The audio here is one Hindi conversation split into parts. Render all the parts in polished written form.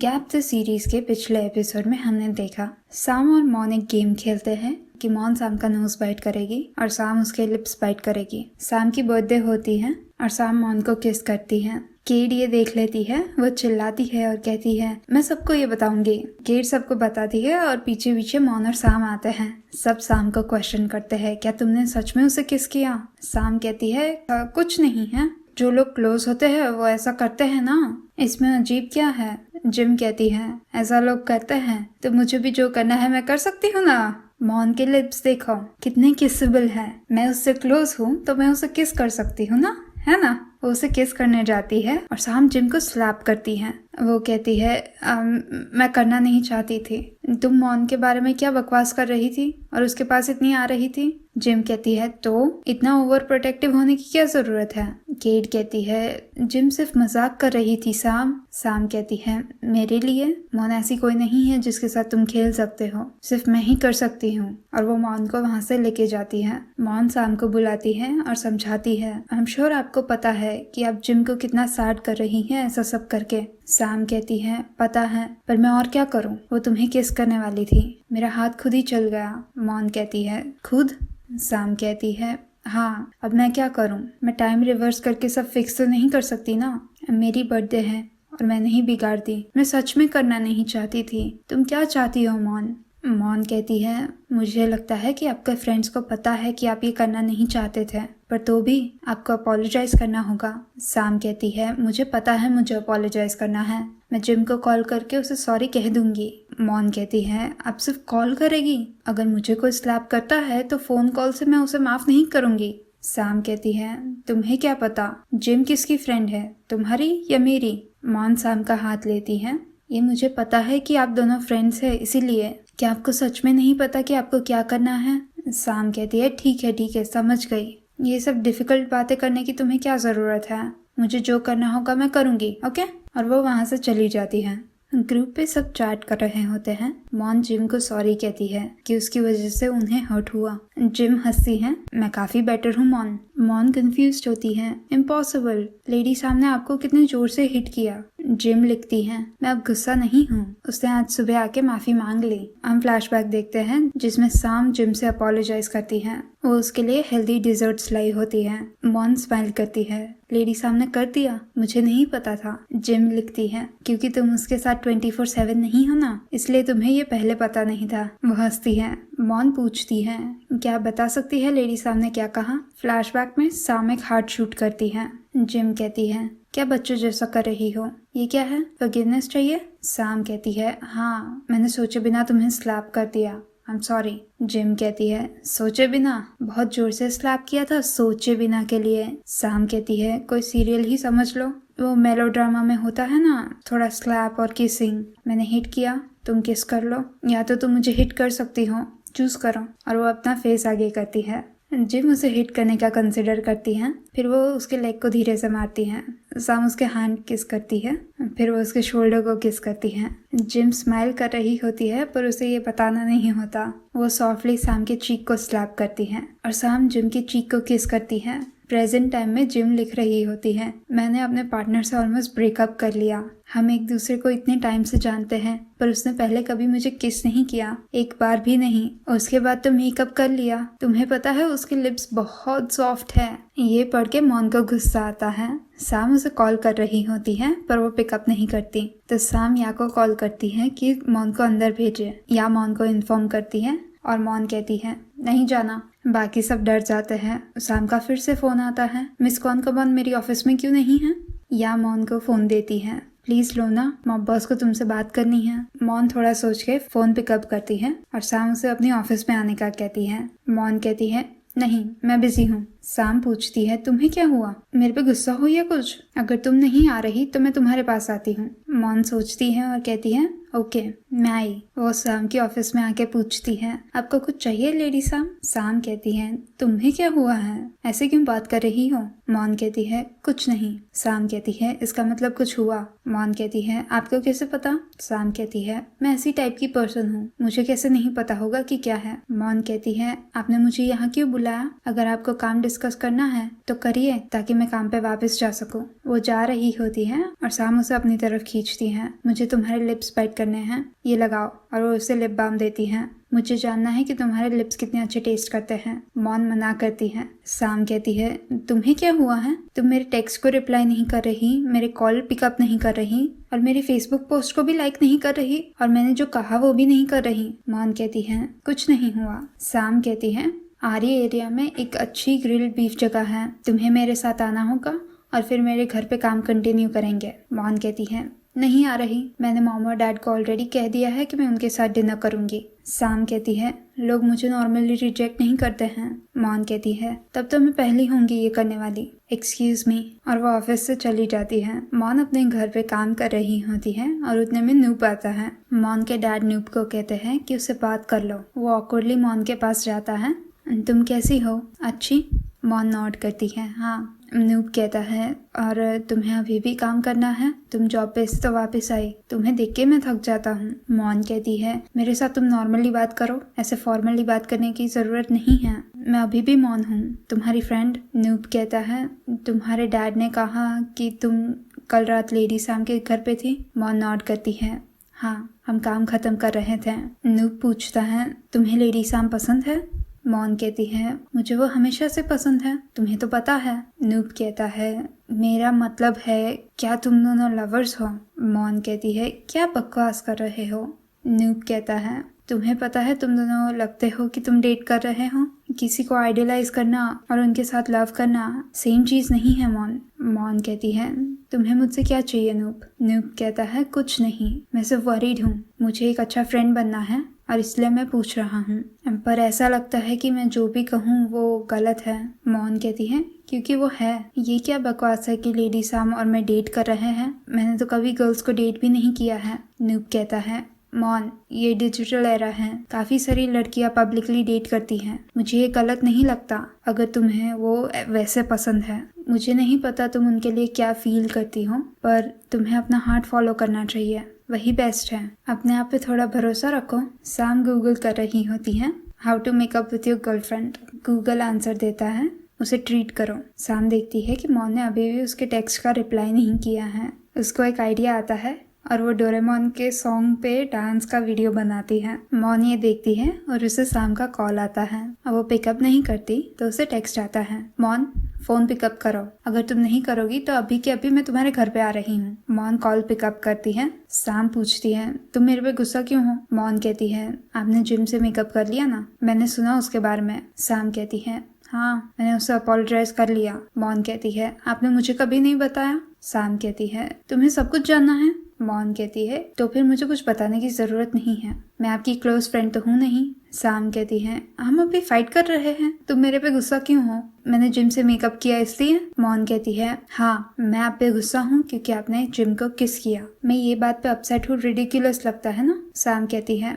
गैप द सीरीज के पिछले एपिसोड में हमने देखा साम और मॉन एक गेम खेलते हैं कि मॉन साम का नोज बाइट करेगी और साम उसके लिप्स बाइट करेगी। साम की बर्थडे होती है और साम मॉन को किस करती है। केट ये देख लेती है, वो चिल्लाती है और कहती है मैं सबको ये बताऊंगी। केट सबको बताती है और पीछे पीछे मॉन और साम आते हैं। सब साम को क्वेश्चन करते हैं क्या तुमने सच में उसे किस किया। साम कहती है कुछ नहीं है, जो लोग क्लोज होते हैं वो ऐसा करते हैं ना, इसमें अजीब क्या है। जिम कहती है ऐसा लोग करते हैं तो मुझे भी जो करना है मैं कर सकती हूँ ना। मॉन के लिप्स देखो कितने किसेबल है, मैं उससे क्लोज हूँ तो मैं उसे किस कर सकती हूँ ना, है ना। वो उसे किस करने जाती है और साम जिम को स्लैप करती है। वो कहती है मैं करना नहीं चाहती थी, तुम मॉन के बारे में क्या बकवास कर रही थी और उसके पास इतनी आ रही थी। जिम कहती है तो इतना ओवर प्रोटेक्टिव होने की क्या जरूरत है। केट कहती है जिम सिर्फ मजाक कर रही थी साम। साम कहती है मेरे लिए मॉन ऐसी कोई नहीं है जिसके साथ तुम खेल सकते हो, सिर्फ मैं ही कर सकती हूँ। और वो मॉन को वहाँ से लेके जाती है। मॉन साम को बुलाती है और समझाती है आई एम श्योर आपको पता है कि आप जिम को कितना सैड कर रही हैं ऐसा सब करके। साम कहती है पता है, पर मैं और क्या करूं, वो तुम्हें किस करने वाली थी, मेरा हाथ खुद ही चल गया। मॉन कहती है खुद। साम कहती है हाँ, अब मैं क्या करूं, मैं टाइम रिवर्स करके सब फिक्स तो नहीं कर सकती ना। मेरी बर्थडे है और मैं नहीं बिगाड़ती, मैं सच में करना नहीं चाहती थी। तुम क्या चाहती हो मॉन। मॉन कहती है मुझे लगता है कि आपके फ्रेंड्स को पता है कि आप ये करना नहीं चाहते थे, पर तो भी आपको अपोलोजाइज करना होगा। साम कहती है मुझे पता है मुझे अपोलोजाइज करना है, मैं जिम को कॉल करके उसे सॉरी कह दूंगी। मॉन कहती है आप सिर्फ कॉल करेगी, अगर मुझे कोई स्लैप करता है तो फोन कॉल से मैं उसे माफ नहीं करूंगी। साम कहती है तुम्हें क्या पता जिम किसकी फ्रेंड है, तुम्हारी या मेरी। मॉन साम का हाथ लेती है ये मुझे पता है कि आप दोनों फ्रेंड्स हैं, इसीलिए क्या आपको सच में नहीं पता कि आपको क्या करना है। साम कहती है ठीक है समझ गई, ये सब डिफिकल्ट बातें करने की तुम्हें क्या जरूरत है, मुझे जो करना होगा मैं करूंगी, ओके। और वो वहां से चली जाती है। ग्रुप पे सब चैट कर रहे होते हैं। मॉन जिम को सॉरी कहती है कि उसकी वजह से उन्हें हर्ट हुआ। जिम हंसती है मैं काफी बेटर हूँ मॉन। मॉन कंफ्यूज्ड होती है इम्पॉसिबल, लेडी सामने आपको कितने जोर से हिट किया। जिम लिखती है मैं अब गुस्सा नहीं हूँ, उसने आज सुबह आके माफी मांग ली। हम फ्लैशबैक देखते हैं जिसमें साम जिम से अपोलोजाइज करती है, वो उसके लिए हेल्दी डिजर्ट्स लाई होती है। मॉन स्माइल करती है लेडी साम ने कर दिया, मुझे नहीं पता था। जिम लिखती है क्योंकि तुम उसके साथ 24/7 नहीं हो ना, इसलिए तुम्हें ये पहले पता नहीं था। वो हंसती है। मॉन पूछती है क्या बता सकती है लेडी साम ने क्या कहा। फ्लैशबैक में साम एक हार्ट शूट करती है। जिम कहती है क्या बच्चों जैसा कर रही हो, ये क्या है, फॉरगिवनेस चाहिए। साम कहती है हाँ, मैंने सोचे बिना तुम्हें स्लैप कर दिया, आई एम सॉरी। जिम कहती है सोचे बिना, बहुत जोर से स्लैप किया था सोचे बिना के लिए। साम कहती है कोई सीरियल ही समझ लो, वो मेलोड्रामा में होता है ना, थोड़ा स्लैप और किसिंग। मैंने हिट किया, तुम किस कर लो, या तो तुम मुझे हिट कर सकती हो, चूज करो। और वो अपना फेस आगे करती है। जिम उसे हिट करने का कंसिडर करती है, फिर वो उसके लेग को धीरे से मारती है। साम उसके हैंड किस करती है, फिर वो उसके शोल्डर को किस करती है। जिम स्माइल कर रही होती है पर उसे ये बताना नहीं होता। वो सॉफ्टली साम के चीक को स्लैप करती है और साम जिम की चीक को किस करती है। प्रेजेंट टाइम में जिम लिख रही होती है मैंने अपने पार्टनर से ऑलमोस्ट ब्रेकअप कर लिया, हम एक दूसरे को इतने टाइम से जानते हैं पर उसने पहले कभी मुझे किस नहीं किया, एक बार भी नहीं। उसके बाद तो मेकअप कर लिया, तुम्हें पता है उसके लिप्स बहुत सॉफ्ट है। ये पढ़ के मॉन को गुस्सा आता है। साम उसे कॉल कर रही होती है पर वो पिकअप नहीं करती, तो साम या को कॉल करती है कि मॉन को अंदर भेजे। या मॉन को इन्फॉर्म करती है और मॉन कहती है नहीं जाना। बाकी सब डर जाते हैं। साम का फिर से फोन आता है, मिस कौन मेरी ऑफिस में क्यों नहीं है। या मॉन को फोन देती है प्लीज लो ना, मॉम बॉस को तुमसे बात करनी है। मॉन थोड़ा सोच के फोन पिकअप करती है और साम उसे अपनी ऑफिस में आने का कहती है। मॉन कहती है नहीं मैं बिजी हूँ। साम पूछती है तुम्हें क्या हुआ, मेरे पे गुस्सा हो या कुछ, अगर तुम नहीं आ रही तो मैं तुम्हारे पास आती हूँ। मॉन सोचती है और कहती है ओके मैं आई। वो साम की ऑफिस में आके पूछती है आपको कुछ चाहिए लेडी साम। साम कहती है तुम्हें क्या हुआ है, ऐसे क्यों बात कर रही हो। मौन कहती है कुछ नहीं। साम कहती है इसका मतलब कुछ हुआ। मौन कहती है आपको कैसे पता? साम कहती है मैं ऐसी टाइप की पर्सन हूँ, मुझे कैसे नहीं पता होगा कि क्या है। मौन कहती है आपने मुझे यहाँ क्यों बुलाया? अगर आपको काम डिस्कस करना है तो करिए ताकि मैं काम पे वापस जा सकूँ। वो जा रही होती है और साम उसे अपनी तरफ खींचती है। मुझे तुम्हारे लिप्स बाइट करने हैं, ये लगाओ। और वो उसे लिप बाम देती है। मुझे जानना है कि तुम्हारे लिप्स कितने अच्छे टेस्ट करते हैं। मौन मना करती है। साम कहती है तुम्हें क्या हुआ है? तुम मेरे टेक्स्ट को रिप्लाई नहीं कर रही, मेरे कॉल पिकअप नहीं कर रही और मेरी फेसबुक पोस्ट को भी लाइक नहीं कर रही और मैंने जो कहा वो भी नहीं कर रही। मौन कहती है कुछ नहीं हुआ। साम कहती है आर्य एरिया में एक अच्छी ग्रिल्ड बीफ जगह है, तुम्हें मेरे साथ आना होगा और फिर मेरे घर पे काम कंटिन्यू करेंगे। मौन कहती है नहीं आ रही, मैंने मॉम और डैड को ऑलरेडी कह दिया है कि मैं उनके साथ डिनर करूंगी। साम कहती है लोग मुझे नॉर्मली रिजेक्ट नहीं करते हैं। मौन कहती है तब तो मैं पहली होंगी ये करने वाली, एक्सक्यूज मी। और वो ऑफिस से चली जाती है। मौन अपने घर पे काम कर रही होती है और उतने में नूप आता है। मौन के डैड नूप को कहते हैं कि उससे बात कर लो। वो ऑकवर्डली मौन के पास जाता है। तुम कैसी हो? अच्छी। मौन नॉड करती है हाँ। नूप कहता है और तुम्हें अभी भी काम करना है? तुम जॉब पे से तो वापस आई, तुम्हें देख के मैं थक जाता हूँ। मौन कहती है मेरे साथ तुम नॉर्मली बात करो, ऐसे फॉर्मली बात करने की जरूरत नहीं है, मैं अभी भी मौन हूँ, तुम्हारी फ्रेंड। नूप कहता है तुम्हारे डैड ने कहा कि तुम कल रात लेडी साम के घर पे थी। मौन नॉड करती है हाँ, हम काम खत्म कर रहे थे। नूप पूछता है तुम्हें लेडी साम पसंद है? मौन कहती है मुझे वो हमेशा से पसंद है, तुम्हें तो पता है। नूप कहता है मेरा मतलब है क्या तुम दोनों लवर्स हो? मौन कहती है क्या बकवास कर रहे हो? नूप कहता है तुम्हें पता है तुम दोनों लगते हो कि तुम डेट कर रहे हो। किसी को आइडियलाइज करना और उनके साथ लव करना सेम चीज नहीं है मौन। मौन कहती है तुम्हें मुझसे क्या चाहिए नूप? नूप कहता है कुछ नहीं, मैं सिर्फ वरीड हूँ, मुझे एक अच्छा फ्रेंड बनना है और इसलिए मैं पूछ रहा हूँ, पर ऐसा लगता है कि मैं जो भी कहूँ वो गलत है। मौन कहती है क्योंकि वो है। ये क्या बकवास है कि लेडी साम और मैं डेट कर रहे हैं, मैंने तो कभी गर्ल्स को डेट भी नहीं किया है। नूप कहता है मौन ये डिजिटल एरा है, काफी सारी लड़कियां पब्लिकली डेट करती हैं, मुझे ये गलत नहीं लगता अगर तुम्हें वो वैसे पसंद है। मुझे नहीं पता तुम उनके लिए क्या फील करती हो, पर तुम्हें अपना हार्ट फॉलो करना चाहिए, वही बेस्ट है। अपने आप पे थोड़ा भरोसा रखो। साम गूगल कर रही होती है how to make up with your girlfriend. Google answer देता है उसे ट्रीट करो। साम देखती है कि मौन ने अभी भी उसके टेक्स्ट का रिप्लाई नहीं किया है। उसको एक आइडिया आता है और वो डोरेमोन के सॉन्ग पे डांस का वीडियो बनाती है। मौन ये देखती है और उसे साम का कॉल आता है और वो पिकअप नहीं करती तो उसे टेक्स्ट आता है मौन फोन पिकअप करो, अगर तुम नहीं करोगी तो अभी के अभी मैं तुम्हारे घर पे आ रही हूँ। मौन कॉल पिकअप करती है। साम पूछती है तुम मेरे पे गुस्सा क्यों हो? मौन कहती है आपने जिम से मेकअप कर लिया ना, मैंने सुना उसके बारे में। साम कहती है हाँ, मैंने उसे अपोलोजाइज कर लिया। मौन कहती है आपने मुझे कभी नहीं बताया। साम कहती है तुम्हें सब कुछ जानना है। मौन कहती है तो फिर मुझे कुछ बताने की जरूरत नहीं है, मैं आपकी क्लोज फ्रेंड तो हूँ नहीं। साम कहती है हम अभी फाइट कर रहे हैं, तुम मेरे पे गुस्सा क्यों हो? मैंने जिम से मेकअप किया इसलिए। मौन कहती है हाँ, मैं आप पे गुस्सा हूँ क्योंकि आपने जिम को किस किया। मैं ये बात पे अपसेट हूँ, रिडिकुलस लगता है ना। साम कहती है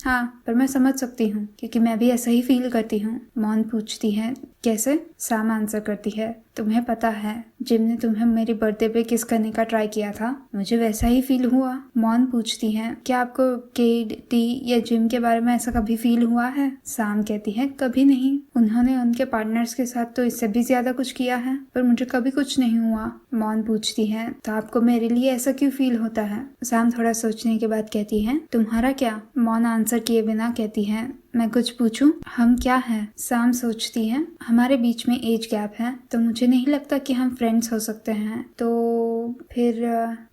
हाँ, पर मैं समझ सकती हूँ क्योंकि मैं भी ऐसा ही फील करती हूँ। मौन पूछती है कैसे? साम आंसर करती है तुम्हें पता है जिम ने तुम्हें मेरी बर्थडे पे किस करने का ट्राई किया था, मुझे वैसा ही फील हुआ। मौन पूछती है क्या आपको केटी या जिम के बारे में ऐसा कभी फील हुआ है? साम कहती है कभी नहीं, उन्होंने उनके पार्टनर्स के साथ तो इससे भी ज्यादा कुछ किया है, पर मुझे कभी कुछ नहीं हुआ। मौन पूछती है तो आपको मेरे लिए ऐसा क्यों फील होता है? साम थोड़ा सोचने के बाद कहती है तुम्हारा क्या? मौन आंसर किए बिना कहती है मैं कुछ पूछूं, हम क्या हैं? साम सोचती है हमारे बीच में एज गैप है तो मुझे नहीं लगता कि हम फ्रेंड्स हो सकते हैं, तो फिर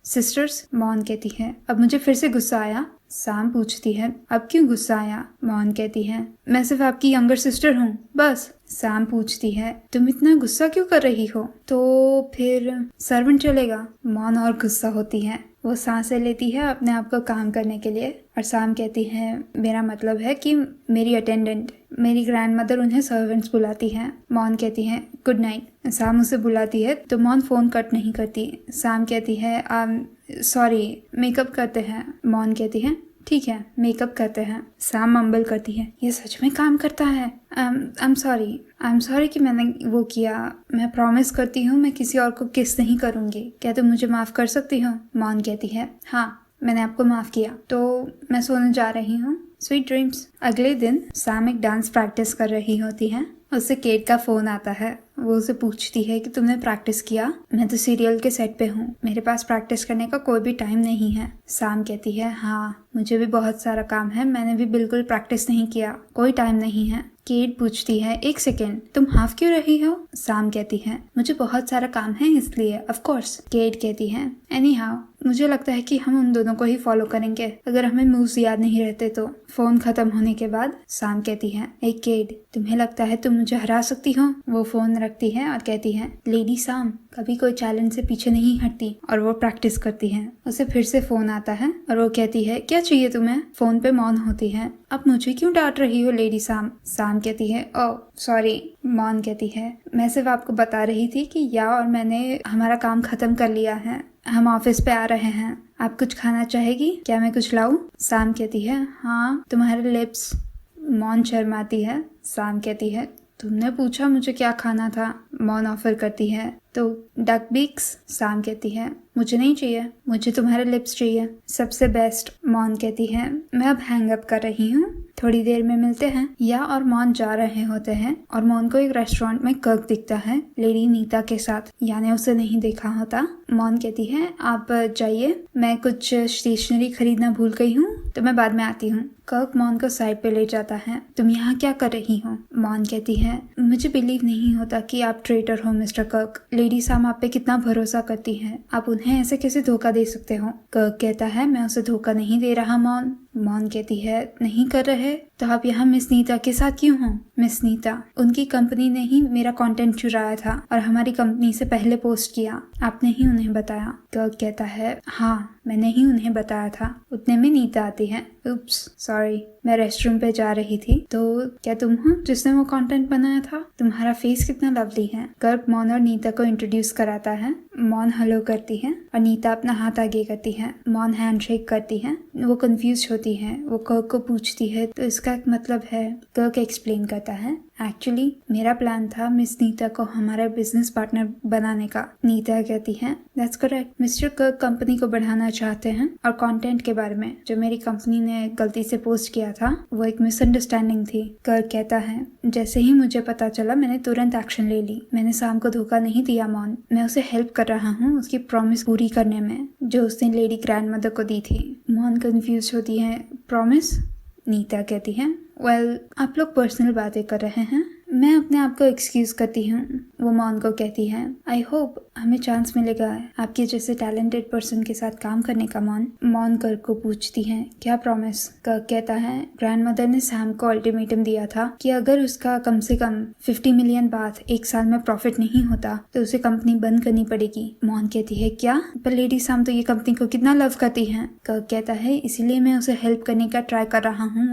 सिस्टर्स। मौन कहती है अब मुझे फिर से गुस्सा आया। साम पूछती है अब क्यों गुस्सा आया? मौन कहती है मैं सिर्फ आपकी यंगर सिस्टर हूँ बस। साम पूछती है तुम इतना गुस्सा क्यों कर रही हो? तो फिर सर्वेंट चलेगा। मौन और गुस्सा होती है। वो सांसें लेती है अपने आप को काम करने के लिए और साम कहती है मेरा मतलब है कि मेरी अटेंडेंट, मेरी ग्रैंडमदर उन्हें सर्वेंट्स बुलाती हैं। मौन कहती है गुड नाइट। साम उसे बुलाती है तो मौन फोन कट नहीं करती। साम कहती है सॉरी, मेकअप करते हैं। मौन कहती है ठीक है, मेकअप करते हैं। सैम मम्बल करती है, ये सच में काम करता है। आई एम सॉरी कि मैंने वो किया। मैं प्रॉमिस करती हूँ मैं किसी और को किस नहीं करूँगी। क्या तुम मुझे माफ़ कर सकती हो? मॉन कहती है, हाँ मैंने आपको माफ़ किया, तो मैं सोने जा रही हूँ। Sweet dreams. अगले दिन सैम एक डांस प्रैक्टिस कर रही होती है। उससे केट का फ़ोन आता है। वो उसे पूछती है कि तुमने प्रैक्टिस किया? मैं तो सीरियल के सेट पे हूँ, मेरे पास प्रैक्टिस करने का कोई भी टाइम नहीं है। सैम कहती है, हाँ मुझे भी बहुत सारा काम है, मैंने भी बिल्कुल प्रैक्टिस नहीं किया, कोई टाइम नहीं है। केट पूछती है, एक सेकेंड, तुम हाफ क्यों रही हो? सैम कहती है, मुझे बहुत सारा काम है इसलिए। Of course. केट कहती है, एनी हाउ मुझे लगता है कि हम उन दोनों को ही फॉलो करेंगे अगर हमें मूव्स याद नहीं रहते तो। फोन खत्म होने के बाद सैम कहती है, एक केट तुम्हें लगता है तुम मुझे हरा सकती हो? वो फोन रखती है और कहती है, लेडी सैम कभी कोई चैलेंज से पीछे नहीं हटती। और वो प्रैक्टिस करती है। उसे फिर से फोन आता है और वो कहती है, क्या चाहिए तुम्हें? फोन पे मॉन होती है, अब मुझे क्यों डांट रही हो लेडी सैम? सैम कहती है, ओह सॉरी। मॉन कहती है, मैं सिर्फ आपको बता रही थी कि या और मैंने हमारा काम खत्म कर लिया है, हम ऑफिस पे आ रहे हैं। आप कुछ खाना चाहेगी? क्या मैं कुछ लाऊं? सैम कहती है, हाँ तुम्हारे लिप्स। मॉन शर्माती है। सैम कहती है, तुमने पूछा मुझे क्या खाना था? मॉन ऑफर करती है, तो डक बीक्स। सैम कहती है, मुझे नहीं चाहिए, मुझे तुम्हारे लिप्स चाहिए, सबसे बेस्ट। मॉन कहती है, मैं अब हैंग अप कर रही हूँ, थोड़ी देर में मिलते हैं। या और मॉन जा रहे होते हैं और मॉन को एक रेस्टोरेंट में कर्क दिखता है लेडी नीता के साथ, यानी उसे नहीं देखा होता। मॉन कहती है, आप जाइए, मैं कुछ स्टेशनरी खरीदना भूल गई हूँ, तो मैं बाद में आती हूँ। कर्क मॉन को साइड पे ले जाता है। तुम यहाँ क्या कर रही हो? मॉन कहती है, मुझे बिलीव नहीं होता कि आप ट्रेटर हो मिस्टर कर्क। लेडी सैम आप पे कितना भरोसा करती है, आप उन्हें ऐसे कैसे धोखा दे सकते हो? कर्क कहता है, मैं उसे धोखा नहीं दे रहा मॉन। मॉन कहती है, नहीं कर रहे तो आप यहाँ मिस नीता के साथ क्यों हो? मिस नीता, उनकी कंपनी ने ही मेरा कंटेंट चुराया था और हमारी कंपनी से पहले पोस्ट किया, आपने ही उन्हें बताया। कर्क कहता है, हाँ मैंने ही उन्हें बताया था। उतने में नीता आती है। उप्स सॉरी, मैं रेस्टरूम पे जा रही थी। तो क्या तुम हो जिसने वो कंटेंट बनाया था? तुम्हारा फेस कितना लवली है। कर्क मॉन और नीता को इंट्रोड्यूस कराता है। मॉन हेलो करती है और नीता अपना हाथ आगे करती है। मॉन हैंडशेक करती है। वो कंफ्यूज होती है, वो कर्क को पूछती है तो इसका मतलब है। कर्क एक्सप्लेन करता है, एक्चुअली मेरा प्लान था मिस नीता को हमारा बिजनेस पार्टनर बनाने का। नीता कहती है, दैट्स करेक्ट, मिस्टर कर्क कंपनी को बढ़ाना चाहते हैं और कंटेंट के बारे में जो मेरी कंपनी ने गलती से पोस्ट किया था वो एक मिसअंडरस्टैंडिंग थी। कर्क कहता है, जैसे ही मुझे पता चला मैंने तुरंत एक्शन ले ली। मैंने सैम को धोखा नहीं दिया मॉन, मैं उसे हेल्प कर रहा हूँ उसकी प्रॉमिस पूरी करने में जो उसने लेडी ग्रैंडमदर को दी थी। मॉन कंफ्यूज होती है, प्रॉमिस? नीता कहती है, वेल आप लोग पर्सनल बातें कर रहे हैं, मैं अपने आप को एक्सक्यूज करती हूँ। वो मॉन को कहती है, आई होप हमें चांस मिलेगा आपके जैसे टैलेंटेड पर्सन के साथ काम करने का। मॉन कर्क को पूछती है, क्या प्रॉमिस? कर्क कहता है, ग्रैंडमदर ने सैम को अल्टीमेटम दिया था कि अगर उसका कम से कम 50 मिलियन बात एक साल में प्रॉफिट नहीं होता तो उसे कंपनी बंद करनी पड़ेगी। मॉन कहती है, क्या? पर लेडी सैम तो ये कंपनी को कितना लव करती है। कर्क कहता है, इसीलिए मैं उसे हेल्प करने का ट्राई कर रहा हूँ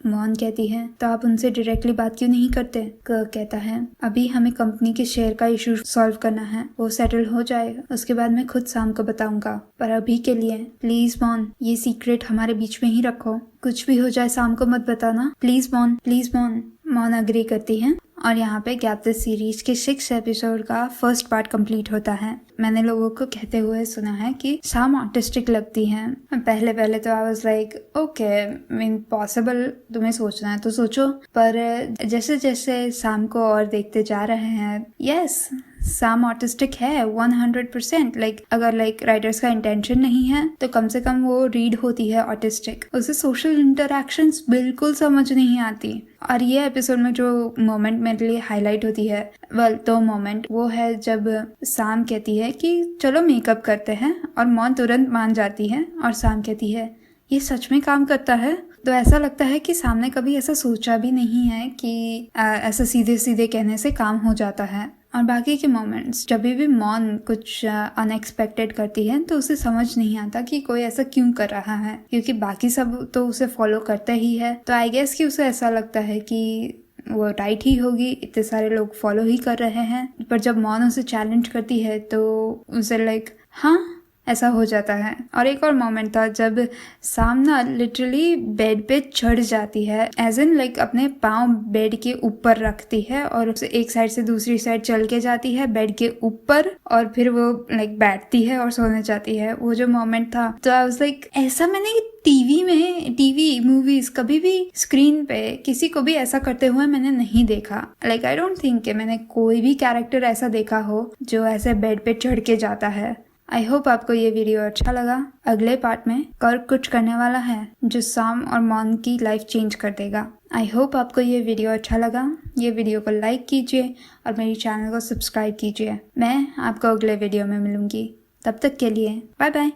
मॉन कहती है, तो आप उनसे डायरेक्टली बात क्यों नहीं करते? कर्क कहता है, अभी हमें कंपनी के शेयर का इशू सॉल्व करना है, वो सेटल हो जाए उसके बाद मैं खुद सैम को बताऊंगा, पर अभी के लिए प्लीज मॉन ये सीक्रेट हमारे बीच में ही रखो, कुछ भी हो जाए सैम को मत बताना, प्लीज मॉन, प्लीज मॉन। मॉन अग्री करती है और यहाँ पे गैप द सीरीज के 6 एपिसोड का फर्स्ट पार्ट कंप्लीट होता है। मैंने लोगों को कहते हुए सुना है कि सैम ऑटिस्टिक लगती है। पहले तो I was like okay, mean possible, तुम्हें सोचना है तो सोचो, पर जैसे जैसे सैम को और देखते जा रहे हैं, यस सैम ऑटिस्टिक है 100%। अगर राइटर्स का इंटेंशन नहीं है तो कम से कम वो रीड होती है ऑटिस्टिक। उसे सोशल इंटरैक्शंस बिल्कुल समझ नहीं आती। और ये एपिसोड में जो मोमेंट मेरे लिए हाईलाइट होती है, तो मोमेंट वो है जब सैम कहती है कि चलो मेकअप करते हैं और मॉन तुरंत मान जाती है और सैम कहती है, ये सच में काम करता है? तो ऐसा लगता है कि सैम ने कभी ऐसा सोचा भी नहीं है कि ऐसा सीधे सीधे कहने से काम हो जाता है। और बाकी के मोमेंट्स जब भी मॉन कुछ अनएक्सपेक्टेड करती है तो उसे समझ नहीं आता कि कोई ऐसा क्यों कर रहा है, क्योंकि बाकी सब तो उसे फॉलो करते ही है। तो आई गेस कि उसे ऐसा लगता है कि वो राइट ही होगी, इतने सारे लोग फॉलो ही कर रहे हैं। पर जब मॉन उसे चैलेंज करती है तो उसे हाँ ऐसा हो जाता है। और एक और मोमेंट था जब साम ना लिटरली बेड पे चढ़ जाती है, एज इन लाइक अपने पाँव बेड के ऊपर रखती है और एक साइड से दूसरी साइड चल के जाती है बेड के ऊपर, और फिर वो लाइक बैठती है और सोने जाती है। वो जो मोमेंट था तो आई वाज लाइक ऐसा मैंने टीवी मूवीज कभी भी स्क्रीन पे किसी को भी ऐसा करते हुए मैंने नहीं देखा। लाइक आई डोंट थिंक कि मैंने कोई भी कैरेक्टर ऐसा देखा हो जो ऐसे बेड पे चढ़ के जाता है। आई होप आपको ये वीडियो अच्छा लगा। अगले पार्ट में कर्क कुछ करने वाला है जो साम और मॉन की लाइफ चेंज कर देगा। आई होप आपको ये वीडियो अच्छा लगा। ये वीडियो को लाइक कीजिए और मेरी चैनल को सब्सक्राइब कीजिए। मैं आपको अगले वीडियो में मिलूंगी। तब तक के लिए बाय बाय।